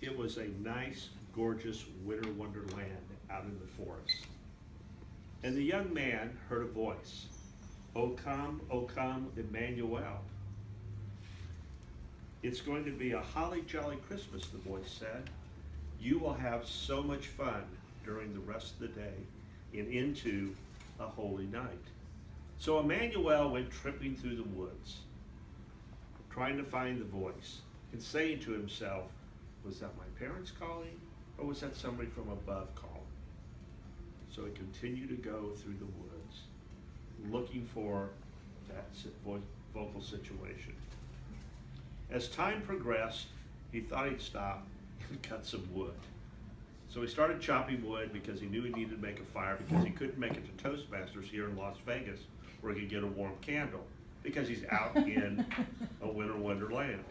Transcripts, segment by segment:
It was a nice, gorgeous winter wonderland out in the forest. And the young man heard a voice. O come, Emmanuel. It's going to be a holly jolly Christmas, the voice said. You will have so much fun during the rest of the day and into a holy night. So Emmanuel went tripping through the woods, trying to find the voice and saying to himself, was that my parents calling, or was that somebody from above calling? So he continued to go through the woods, looking for that vocal situation. As time progressed, he thought he'd stop and cut some wood. So he started chopping wood because he knew he needed to make a fire because he couldn't make it to Toastmasters here in Las Vegas where he could get a warm candle because he's out in a winter wonderland.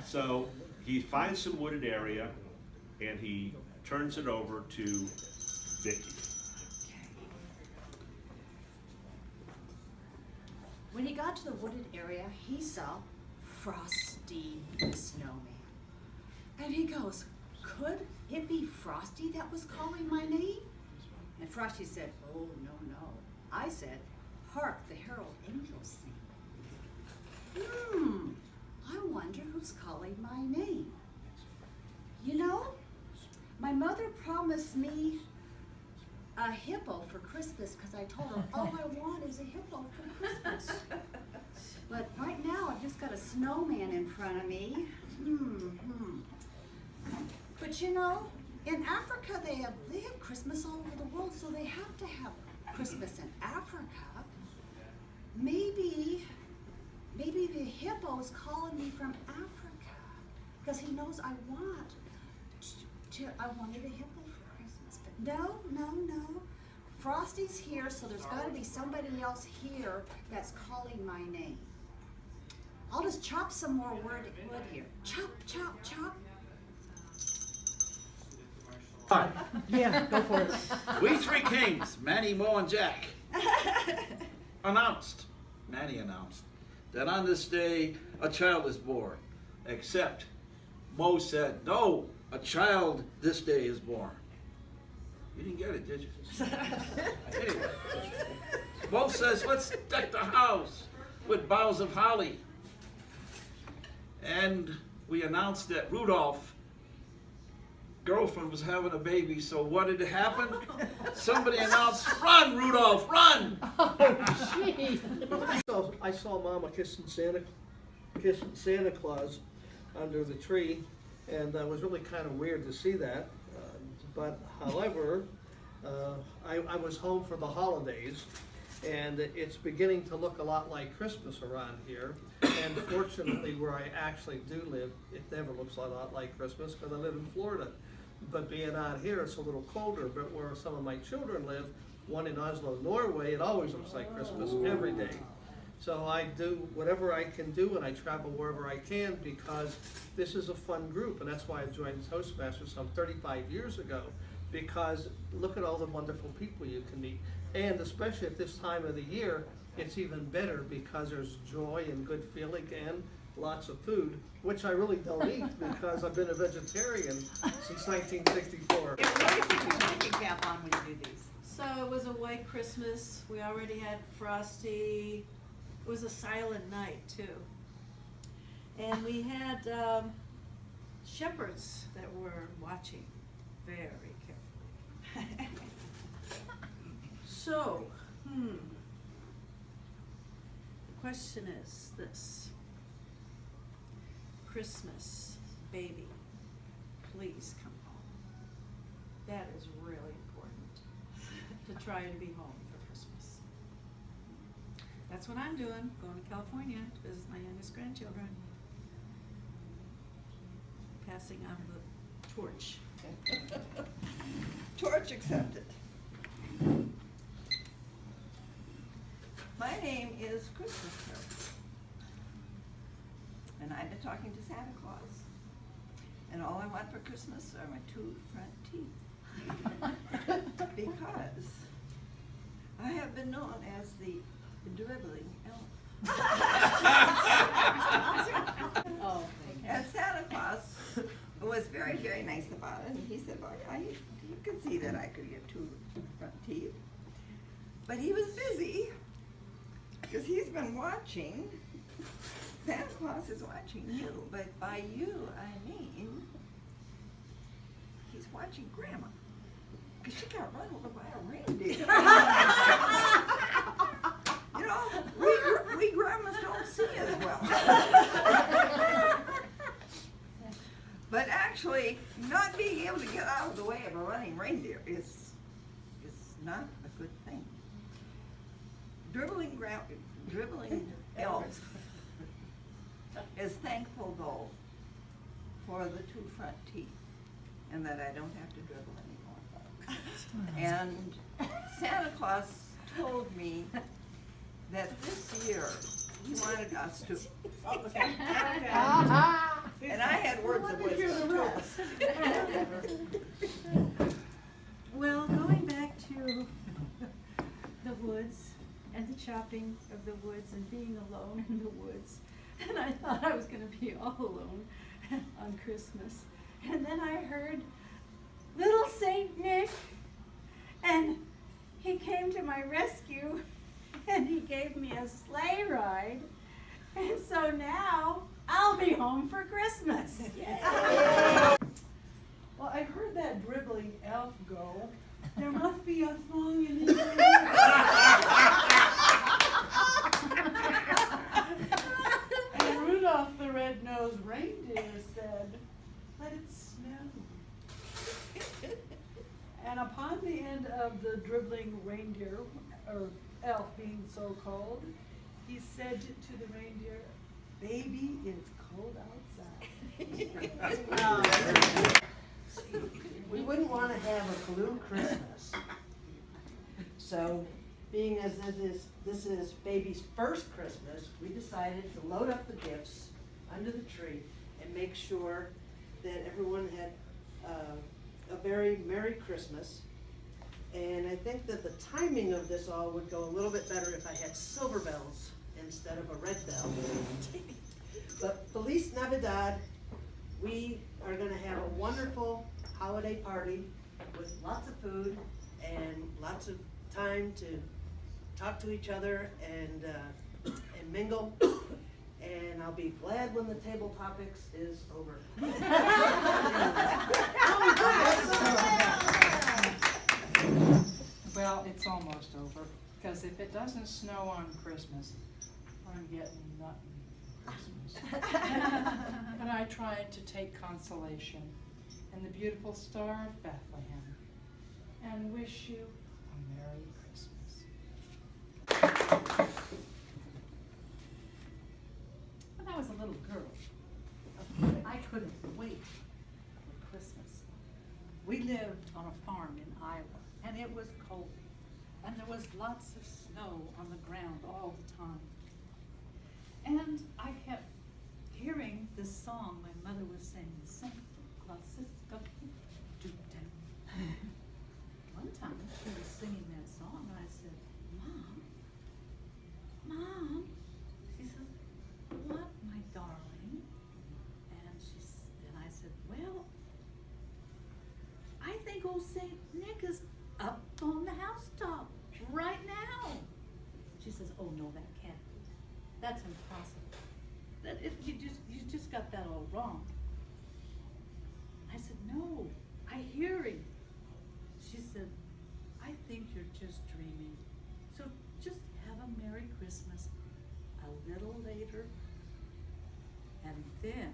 So he finds some wooded area and he turns it over to Vicky. When he got to the wooded area, he saw Frosty the Snowman. And he goes, could it be Frosty that was calling my name? And Frosty said, oh, no. I said, hark, the herald angels sing. I wonder who's calling my name. You know, my mother promised me a hippo for Christmas because I told her all I want is a hippo for Christmas. But right now I've just got a snowman in front of me. But you know, in Africa they have Christmas all over the world, so they have to have Christmas in Africa. Maybe the hippo is calling me from Africa because he knows I wanted a hippo for Christmas. But no. Frosty's here, so there's got to be somebody else here that's calling my name. I'll just chop some more wood here. Chop, chop, chop. Hi, Yeah, go for it. we three kings, Manny, Mo, and Jack, Manny announced, that on this day a child is born. Except Mo said, no, a child this day is born. You didn't get it, did you? Anyway, Mo says, let's deck the house with boughs of holly. And we announced that Rudolph's girlfriend was having a baby, so what did happen? Somebody announced, run, Rudolph, run! Oh, jeez. I saw Mama kissing Santa Claus under the tree, and that was really kind of weird to see that. But however, I was home for the holidays, and it's beginning to look a lot like Christmas around here. And fortunately, where I actually do live, it never looks a lot like Christmas because I live in Florida. But being out here, it's a little colder. But where some of my children live, one in Oslo, Norway, it always looks like Christmas every day. So I do whatever I can do, and I travel wherever I can because this is a fun group, and that's why I joined Toastmasters some 35 years ago, because look at all the wonderful people you can meet. And especially at this time of the year, it's even better because there's joy and good feeling and lots of food, which I really don't eat because I've been a vegetarian since 1964. Take your cap on when you do these. So it was a white Christmas. We already had Frosty. It was a silent night too. And we had shepherds that were watching very carefully. So, the question is this. Christmas, baby, please come home. That is really important to try and be home for Christmas. That's what I'm doing, going to California to visit my youngest grandchildren. Passing on the torch. Torch accepted. My name is Christmas Carol, and I've been talking to Santa Claus. And all I want for Christmas are my 2 front teeth. Because I have been known as the dribbling elf. Oh, And Santa Claus was very, very nice about it, and he said, look, you could see that I could get 2 front teeth. But he was busy, because he's been watching, Santa Claus is watching you, but by you, I mean, he's watching Grandma, because she got run over by a reindeer. You know, we grandmas don't see as well. But actually, not being able to get out of the way of a running reindeer is not a good thing. Dribbling elf is thankful though for the 2 front teeth and that I don't have to dribble anymore. And Santa Claus told me that this year he wanted us to. And I had words of wisdom too. Well, going back to the woods and the chopping of the woods and being alone in the woods, and I thought I was gonna be all alone on Christmas. And then I heard little Saint Nick, and he came to my rescue and he gave me a sleigh ride. And so now I'll be home for Christmas. Well, I heard that dribbling elf go. There must be a song in the And Rudolph the red-nosed reindeer said, "Let it snow." And upon the end of the dribbling reindeer, or elf being so cold, he said to the reindeer, "Baby, it's cold outside." We wouldn't want to have a blue Christmas. So, being as this is baby's first Christmas, we decided to load up the gifts under the tree and make sure that everyone had a very Merry Christmas. And I think that the timing of this all would go a little bit better if I had silver bells instead of a red bell. But Feliz Navidad, we are gonna have a wonderful holiday party with lots of food and lots of time to talk to each other and mingle. And I'll be glad when the table topics is over. Well, it's almost over, because if it doesn't snow on Christmas, I'm getting nothing for Christmas. But I tried to take consolation in the beautiful Star of Bethlehem and wish you a Merry Christmas. When I was a little girl, I couldn't wait for Christmas. We lived on a farm in Iowa, and it was cold, and there was lots of snow on the ground all the time. And I kept hearing this song my mother was singing, Santa Claus is coming to town. One time she was singing that song, and I said, Mom, she said, what, my darling? And I said, well, I think old Saint Nick is up on the housetop right now. She says, oh no, that can't be. That's impossible. You just got that all wrong. I said, no, I hear him. She said, I think you're just dreaming. So just have a Merry Christmas a little later. And then,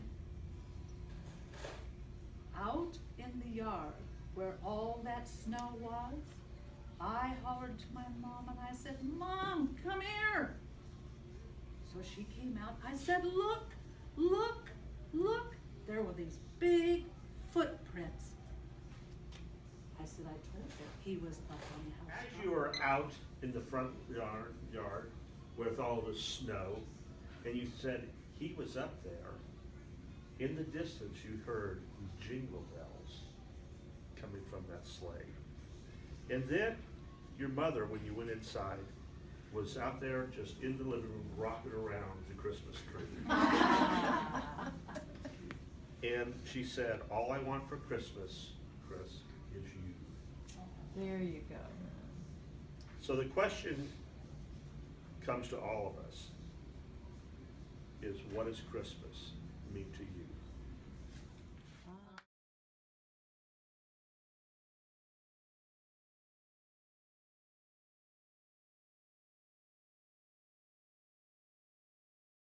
out in the yard where all that snow was, I hollered to my mom and I said, Mom, come here. So she came out. I said, look, look, look. There were these big footprints. I said, I told her he was up on the house. As you were out in the front yard with all the snow, and you said he was up there, in the distance you heard jingle bells coming from that sleigh. And then your mother, when you went inside, was out there just in the living room rocking around the Christmas tree. And She said, all I want for Christmas, Chris, is you. There you go. So the question comes to all of us is, what does Christmas mean to you?